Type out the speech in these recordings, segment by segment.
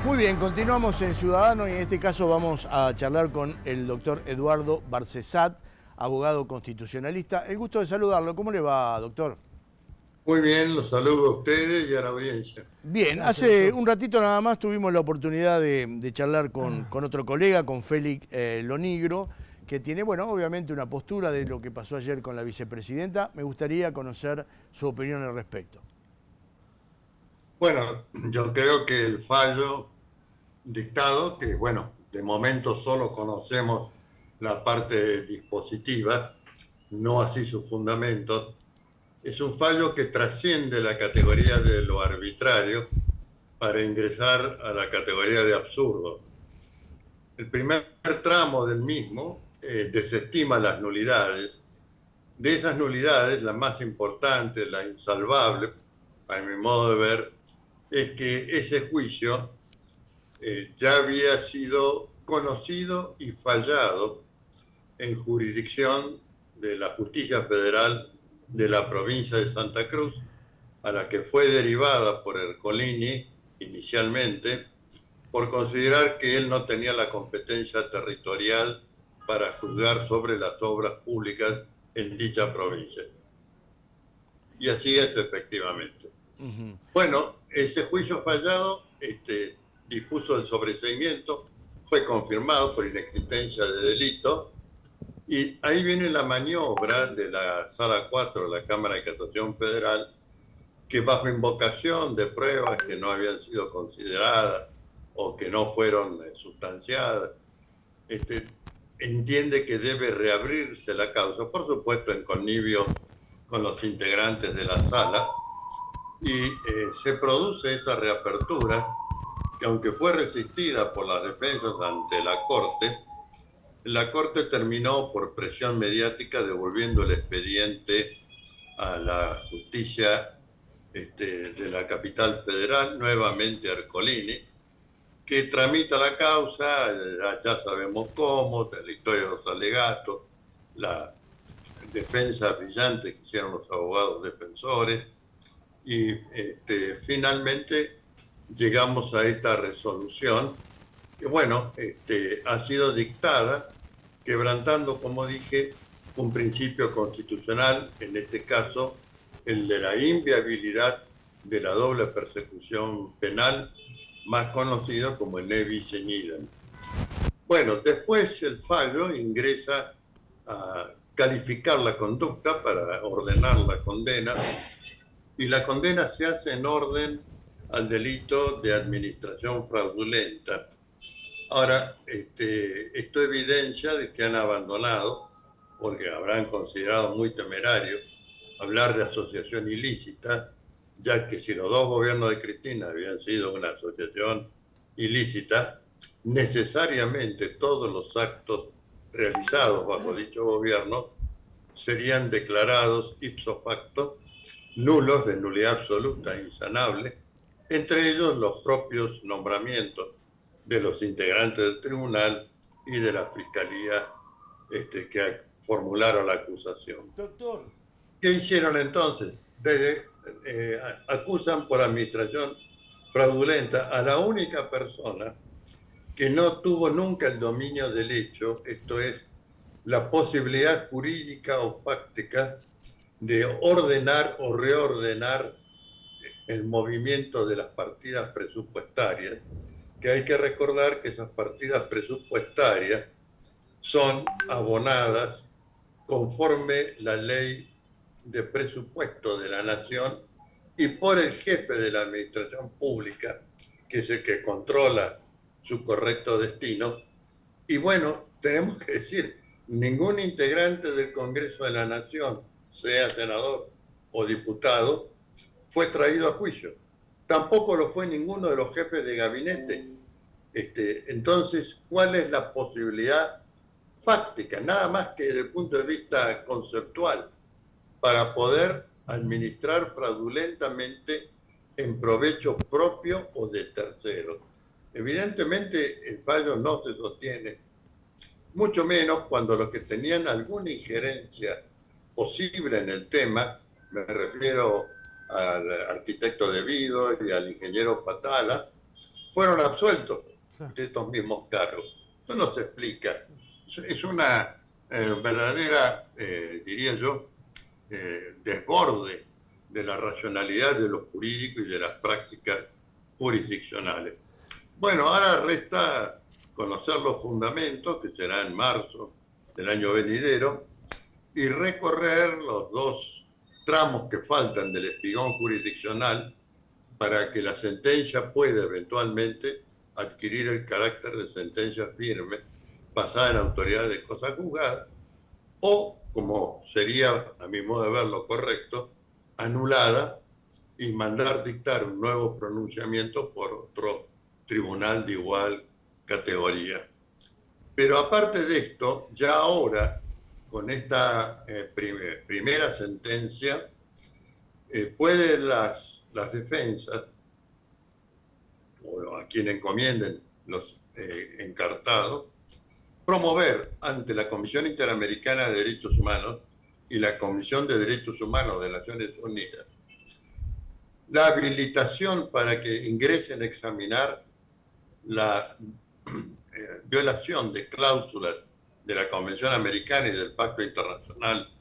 Muy bien, continuamos en Ciudadano y en este caso vamos a charlar con el doctor Eduardo Barcesat, abogado constitucionalista. El gusto de saludarlo. ¿Cómo le va, doctor? Muy bien, los saludo a ustedes y a la audiencia. Bien, Gracias, hace doctor. un ratito nada más tuvimos la oportunidad de charlar con otro colega, con Félix Lonigro, que tiene, bueno, obviamente una postura de lo que pasó ayer con la vicepresidenta. Me gustaría conocer su opinión al respecto. Bueno, yo creo que el fallo dictado, que bueno, de momento solo conocemos la parte dispositiva, no así sus fundamentos, es un fallo que trasciende la categoría de lo arbitrario para ingresar a la categoría de absurdo. El primer tramo del mismo desestima las nulidades. De esas nulidades, la más importante, la insalvable, a mi modo de ver, es que ese juicio ya había sido conocido y fallado en jurisdicción de la Justicia Federal de la provincia de Santa Cruz, a la que fue derivada por Ercolini inicialmente, por considerar que él no tenía la competencia territorial para juzgar sobre las obras públicas en dicha provincia. Y así es efectivamente. Bueno, ese juicio fallado dispuso el sobreseimiento, fue confirmado por inexistencia de delito, y ahí viene la maniobra de la Sala 4 de la Cámara de Casación Federal, que bajo invocación de pruebas que no habían sido consideradas o que no fueron sustanciadas, entiende que debe reabrirse la causa, por supuesto en connivio con los integrantes de la sala, y se produce esa reapertura que, aunque fue resistida por las defensas ante la Corte terminó por presión mediática devolviendo el expediente a la justicia de la capital federal, nuevamente a Ercolini, que tramita la causa, ya sabemos cómo, de la historia de los alegatos, la defensa brillante que hicieron los abogados defensores, y finalmente llegamos a esta resolución que, bueno, ha sido dictada quebrantando, como dije, un principio constitucional, en este caso el de la inviabilidad de la doble persecución penal, más conocido como el ne bis in idem. Bueno, después el fallo ingresa a calificar la conducta para ordenar la condena, y la condena se hace en orden al delito de administración fraudulenta. Ahora, esto evidencia de que han abandonado, porque habrán considerado muy temerario hablar de asociación ilícita, ya que si los dos gobiernos de Cristina habían sido una asociación ilícita, necesariamente todos los actos realizados bajo dicho gobierno serían declarados ipso facto nulos, de nulidad absoluta e insanable, entre ellos los propios nombramientos de los integrantes del tribunal y de la fiscalía que formularon la acusación. Doctor. ¿Qué hicieron entonces? Acusan por administración fraudulenta a la única persona que no tuvo nunca el dominio del hecho, esto es, la posibilidad jurídica o fáctica de ordenar o reordenar el movimiento de las partidas presupuestarias, que hay que recordar que esas partidas presupuestarias son abonadas conforme la ley de presupuesto de la nación y por el jefe de la administración pública, que es el que controla su correcto destino. Y bueno, tenemos que decir, ningún integrante del Congreso de la Nación, sea senador o diputado, fue traído a juicio. Tampoco lo fue ninguno de los jefes de gabinete. Entonces, ¿cuál es la posibilidad fáctica, nada más que desde el punto de vista conceptual, para poder administrar fraudulentamente en provecho propio o de terceros? Evidentemente, el fallo no se sostiene, mucho menos cuando los que tenían alguna injerencia posible en el tema, me refiero al arquitecto De Vido y al ingeniero Patala, fueron absueltos de estos mismos cargos. Esto no se explica. Es una verdadera, diría yo, desborde de la racionalidad de lo jurídico y de las prácticas jurisdiccionales. Bueno, ahora resta conocer los fundamentos, que será en marzo del año venidero, y recorrer los dos tramos que faltan del espigón jurisdiccional para que la sentencia pueda eventualmente adquirir el carácter de sentencia firme basada en autoridad de cosas juzgadas, o, como sería a mi modo de ver lo correcto, anulada y mandar dictar un nuevo pronunciamiento por otro tribunal de igual categoría. Pero aparte de esto, ya ahora, con esta primera sentencia, pueden las defensas, o a quien encomienden los encartados, promover ante la Comisión Interamericana de Derechos Humanos y la Comisión de Derechos Humanos de Naciones Unidas la habilitación para que ingresen a examinar la violación de cláusulas de la Convención Americana y del Pacto Internacional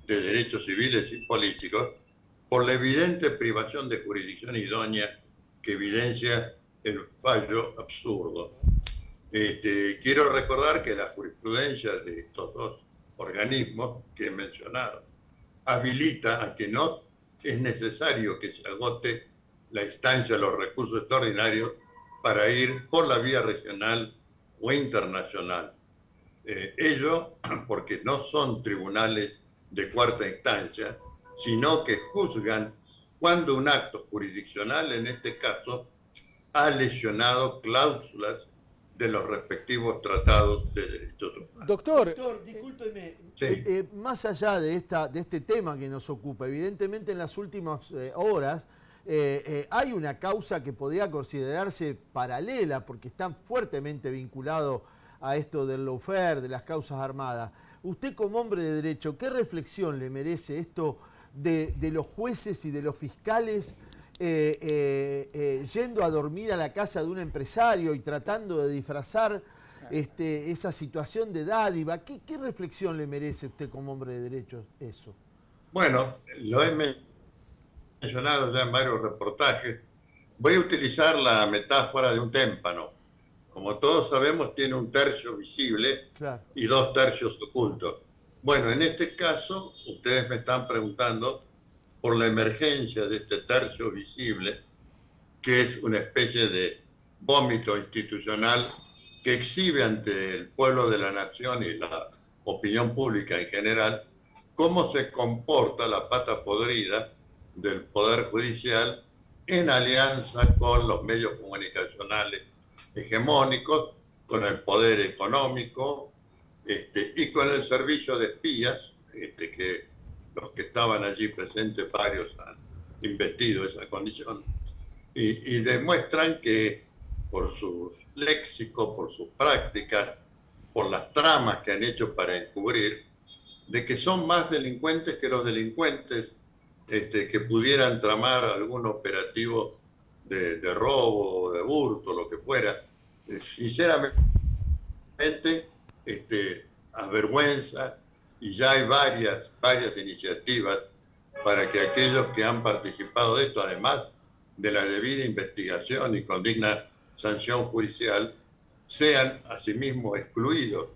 de Derechos Civiles y Políticos por la evidente privación de jurisdicción idónea que evidencia el fallo absurdo. Quiero recordar que la jurisprudencia de estos dos organismos que he mencionado habilita a que no es necesario que se agote la instancia de los recursos extraordinarios para ir por la vía regional o internacional. Ello porque no son tribunales de cuarta instancia, sino que juzgan cuando un acto jurisdiccional, en este caso, ha lesionado cláusulas de los respectivos tratados de derechos humanos. Doctor, discúlpeme, sí. Más allá de este tema que nos ocupa, evidentemente en las últimas horas hay una causa que podría considerarse paralela porque está fuertemente vinculado a esto del lawfare, de las causas armadas. Usted como hombre de derecho, ¿qué reflexión le merece esto de los jueces y de los fiscales yendo a dormir a la casa de un empresario y tratando de disfrazar esa situación de dádiva? ¿Qué reflexión le merece a usted como hombre de derecho eso? Bueno, lo he mencionado ya en varios reportajes. Voy a utilizar la metáfora de un témpano. Como todos sabemos, tiene un tercio visible, claro, y 2 tercios ocultos. Bueno, en este caso, ustedes me están preguntando por la emergencia de este tercio visible, que es una especie de vómito institucional que exhibe ante el pueblo de la nación y la opinión pública en general cómo se comporta la pata podrida del Poder Judicial en alianza con los medios comunicacionales hegemónicos, con el poder económico y con el servicio de espías, que los que estaban allí presentes, varios han investido esa condición, y demuestran que por su léxico, por sus prácticas, por las tramas que han hecho para encubrir, de que son más delincuentes que los delincuentes que pudieran tramar algún operativo de robo, de hurto, lo que fuera. Sinceramente, avergüenza, y ya hay varias iniciativas para que aquellos que han participado de esto, además de la debida investigación y con digna sanción judicial, sean asimismo excluidos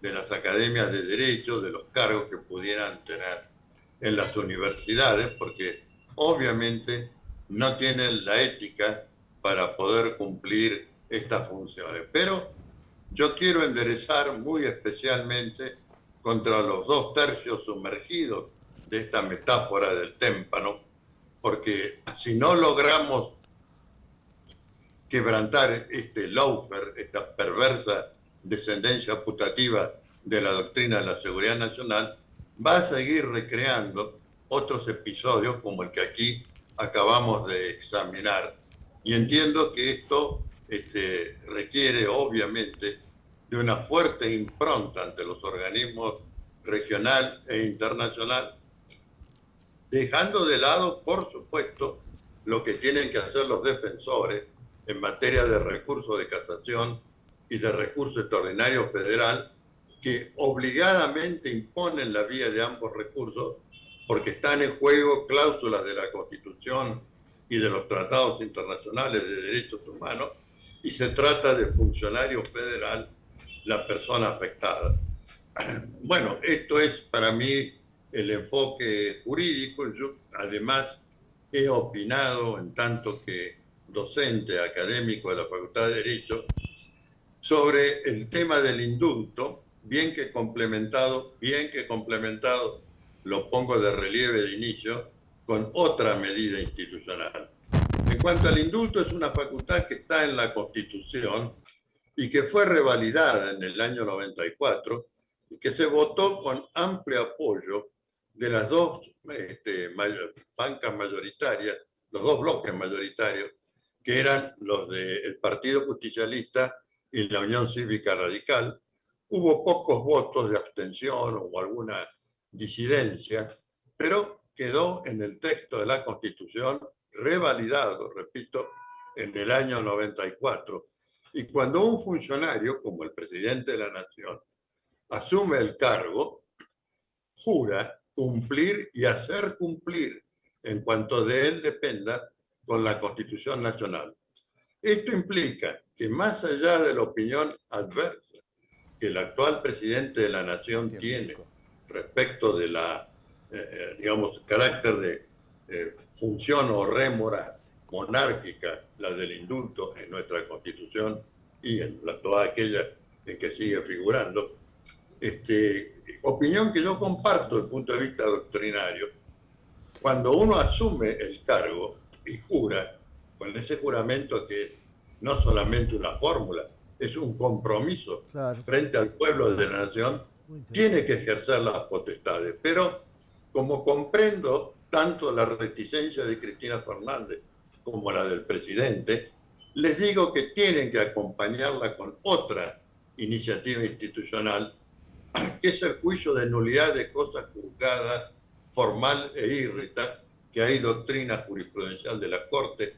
de las academias de derecho, de los cargos que pudieran tener en las universidades, porque obviamente no tienen la ética para poder cumplir estas funciones. Pero yo quiero enderezar muy especialmente contra los 2 tercios sumergidos de esta metáfora del témpano, porque si no logramos quebrantar este lawfare, esta perversa descendencia putativa de la doctrina de la seguridad nacional, va a seguir recreando otros episodios como el que aquí acabamos de examinar. Y entiendo que esto requiere obviamente de una fuerte impronta ante los organismos regional e internacional, dejando de lado, por supuesto, lo que tienen que hacer los defensores, en materia de recurso de casación y de recurso extraordinario federal, que obligadamente imponen la vía de ambos recursos porque están en juego cláusulas de la Constitución y de los tratados internacionales de derechos humanos, y se trata de funcionario federal la persona afectada. Bueno, esto es para mí el enfoque jurídico. Yo además he opinado en tanto que docente académico de la Facultad de Derecho sobre el tema del indulto, bien que complementado, lo pongo de relieve de inicio, con otra medida institucional. En cuanto al indulto, es una facultad que está en la Constitución y que fue revalidada en el año 94 y que se votó con amplio apoyo de las dos bancas mayoritarias, los dos bloques mayoritarios, que eran los del Partido Justicialista y la Unión Cívica Radical. Hubo pocos votos de abstención o alguna disidencia, pero quedó en el texto de la Constitución revalidado, repito, en el año 94. Y cuando un funcionario, como el presidente de la Nación, asume el cargo, jura cumplir y hacer cumplir, en cuanto de él dependa, con la Constitución Nacional. Esto implica que más allá de la opinión adversa que el actual presidente de la Nación tiene respecto de la, digamos, carácter de función o rémora monárquica, la del indulto en nuestra Constitución y en toda aquella en que sigue figurando, opinión que yo comparto desde el punto de vista doctrinario. Cuando uno asume el cargo y jura, con ese juramento que no solamente una fórmula, es un compromiso frente al pueblo de la nación, tiene que ejercer las potestades. Pero como comprendo tanto la reticencia de Cristina Fernández como la del presidente, les digo que tienen que acompañarla con otra iniciativa institucional, que es el juicio de nulidad de cosas juzgadas, formal e irrita, que hay doctrina jurisprudencial de la Corte,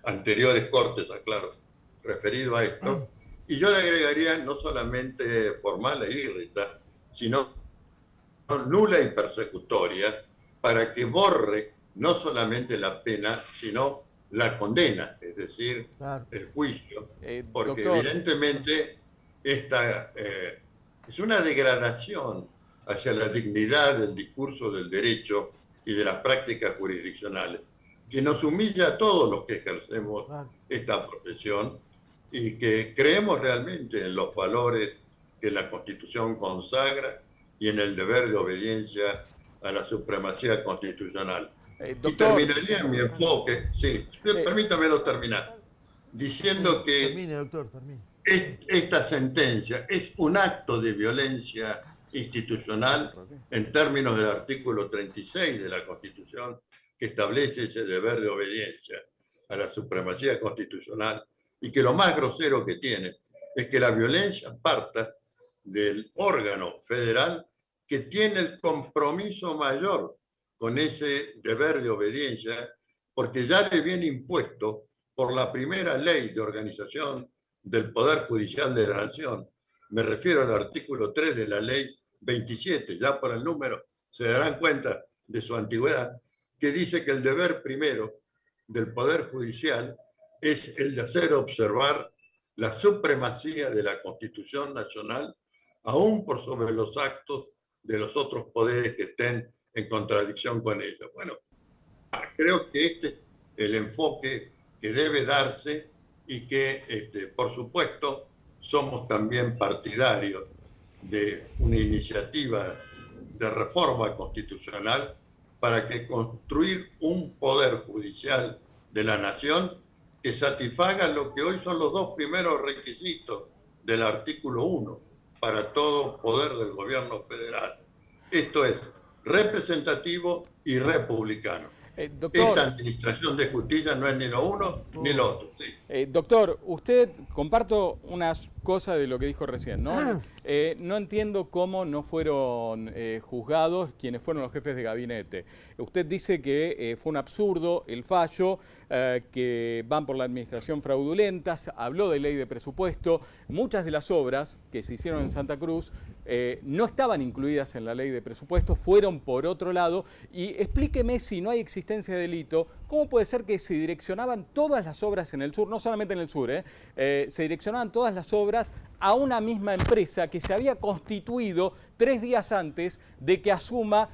anteriores Cortes, aclaro, referido a esto. Y yo le agregaría no solamente formal e irrita, sino nula y persecutoria, para que borre no solamente la pena, sino la condena, es decir, el juicio. Porque doctor, evidentemente esta es una degradación hacia la dignidad del discurso del derecho y de las prácticas jurisdiccionales, que nos humilla a todos los que ejercemos esta profesión y que creemos realmente en los valores que la Constitución consagra y en el deber de obediencia a la supremacía constitucional. Y terminaría mi enfoque, permítamelo terminar, diciendo que termine, doctor, termine. Esta sentencia es un acto de violencia institucional en términos del artículo 36 de la Constitución, que establece ese deber de obediencia a la supremacía constitucional, y que lo más grosero que tiene es que la violencia parta del órgano federal que tiene el compromiso mayor con ese deber de obediencia, porque ya le viene impuesto por la primera ley de organización del Poder Judicial de la Nación. Me refiero al artículo 3 de la ley 27, ya por el número se darán cuenta de su antigüedad, que dice que el deber primero del Poder Judicial es el de hacer observar la supremacía de la Constitución Nacional, aún por sobre los actos de los otros poderes que estén en contradicción con ello. Bueno, creo que este es el enfoque que debe darse y que, por supuesto, somos también partidarios de una iniciativa de reforma constitucional para que construir un poder judicial de la nación que satisfaga lo que hoy son los dos primeros requisitos del artículo 1 para todo poder del gobierno federal. Esto es representativo y republicano. Doctor, Esta administración de justicia no es ni lo uno ni lo otro. Sí. doctor, usted, comparto unas cosas de lo que dijo recién, ¿no? No entiendo cómo no fueron juzgados quienes fueron los jefes de gabinete. Usted dice que fue un absurdo el fallo, que van por la administración fraudulenta, habló de ley de presupuesto. Muchas de las obras que se hicieron en Santa Cruz no estaban incluidas en la ley de presupuesto, fueron por otro lado. Y explíqueme, si no hay existencia de delito, ¿cómo puede ser que se direccionaban todas las obras en el sur, no solamente en el sur, se direccionaban todas las obras a una misma empresa que se había constituido 3 días antes de que asuma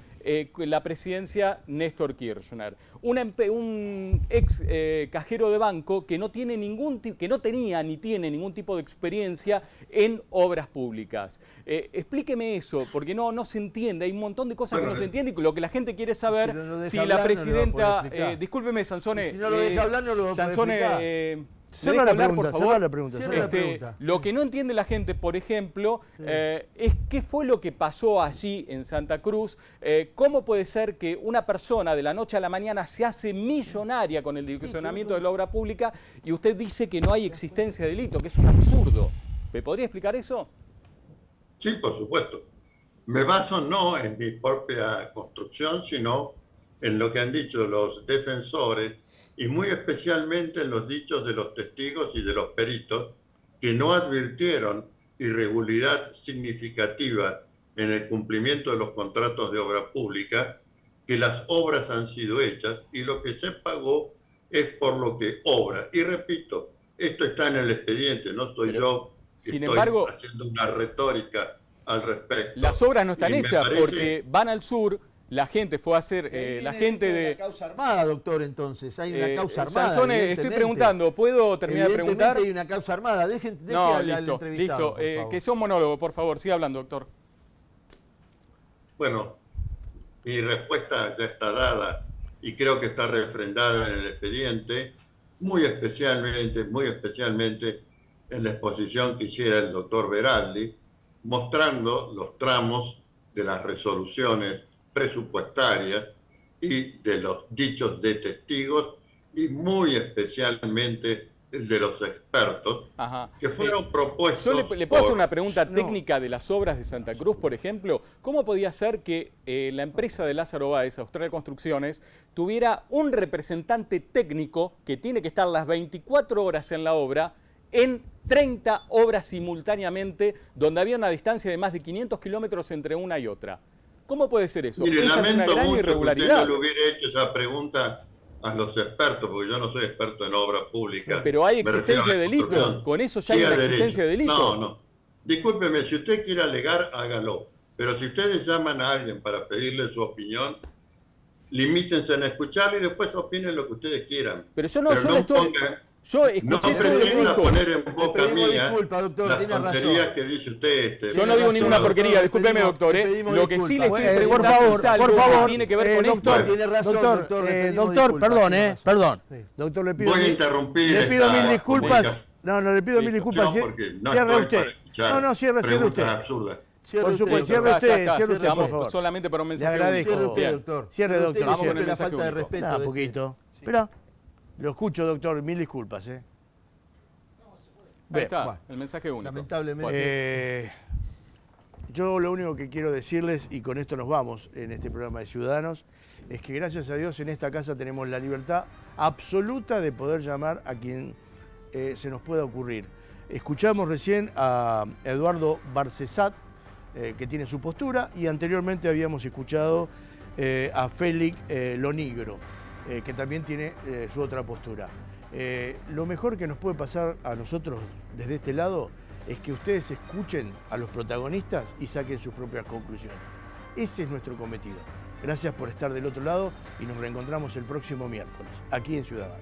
la presidencia Néstor Kirchner? Un ex cajero de banco que no tenía ni tiene ningún tipo de experiencia en obras públicas. Explíqueme eso, porque no se entiende, hay un montón de cosas que no se entienden, y lo que la gente quiere saber, si la presidenta... discúlpeme, Sansone. Si no lo deja hablar, no lo va a poder explicar. Cerra la pregunta. Lo que no entiende la gente, por ejemplo, es qué fue lo que pasó allí en Santa Cruz. ¿Cómo puede ser que una persona de la noche a la mañana se hace millonaria con el direccionamiento de la obra pública y usted dice que no hay existencia de delito, que es un absurdo? ¿Me podría explicar eso? Sí, por supuesto. Me baso no en mi propia construcción, sino en lo que han dicho los defensores, y muy especialmente en los dichos de los testigos y de los peritos, que no advirtieron irregularidad significativa en el cumplimiento de los contratos de obra pública, que las obras han sido hechas y lo que se pagó es por lo que obra. Y repito, esto está en el expediente, no soy yo que sin estoy embargo, haciendo una retórica al respecto. Las obras no están hechas parece, porque van al sur. La gente fue a hacer, la gente de... Una causa armada, doctor, entonces. Hay una causa armada. Sansone, estoy preguntando, ¿puedo terminar de preguntar? Hay una causa armada. Deje No, al listo, entrevistado, listo. Que sea un monólogo, por favor. Siga hablando, doctor. Bueno, mi respuesta ya está dada y creo que está refrendada en el expediente, muy especialmente en la exposición que hiciera el doctor Veraldi, mostrando los tramos de las resoluciones presupuestarias y de los dichos de testigos, y muy especialmente el de los expertos, que fueron propuestos. Yo le puedo hacer una pregunta técnica de las obras de Santa Cruz, por ejemplo. ¿Cómo podía ser que la empresa de Lázaro Báez, Austral Construcciones, tuviera un representante técnico que tiene que estar las 24 horas en la obra, en 30 obras simultáneamente, donde había una distancia de más de 500 kilómetros entre una y otra? ¿Cómo puede ser eso? Mire, Esa lamento es una gran mucho irregularidad. que usted no le hubiera hecho esa pregunta a los expertos, porque yo no soy experto en obras públicas. Pero hay existencia de delito. Con eso ya hay una existencia de delito. No. Discúlpeme, si usted quiere alegar, hágalo. Pero si ustedes llaman a alguien para pedirle su opinión, limítense en escucharle y después opinen lo que ustedes quieran. Pero yo no pretenda poner en boca mía doctor, las tonterías que dice usted. Yo no digo ninguna porquería, discúlpeme, doctor. Lo que sí le estoy preguntando es algo que tiene que ver con doctor, esto. Doctor, perdón. Doctor, le pido voy a interrumpir. Le pido mil disculpas. No, le pido mil disculpas. Cierre usted. Cierre usted. Absurdas. Por supuesto, cierre usted, por favor. Solamente para un mensaje. Le agradezco. Cierre usted, doctor. Cierre, doctor. Vamos con la falta de respeto. Un poquito. Espera. Lo escucho, doctor, mil disculpas. Ahí está, el mensaje único. Lamentablemente. Yo lo único que quiero decirles, y con esto nos vamos en este programa de Ciudadanos, es que gracias a Dios en esta casa tenemos la libertad absoluta de poder llamar a quien se nos pueda ocurrir. Escuchamos recién a Eduardo Barcesat, que tiene su postura, y anteriormente habíamos escuchado a Félix Lonigro, que también tiene su otra postura. Lo mejor que nos puede pasar a nosotros desde este lado es que ustedes escuchen a los protagonistas y saquen sus propias conclusiones. Ese es nuestro cometido. Gracias por estar del otro lado y nos reencontramos el próximo miércoles, aquí en Ciudadanos.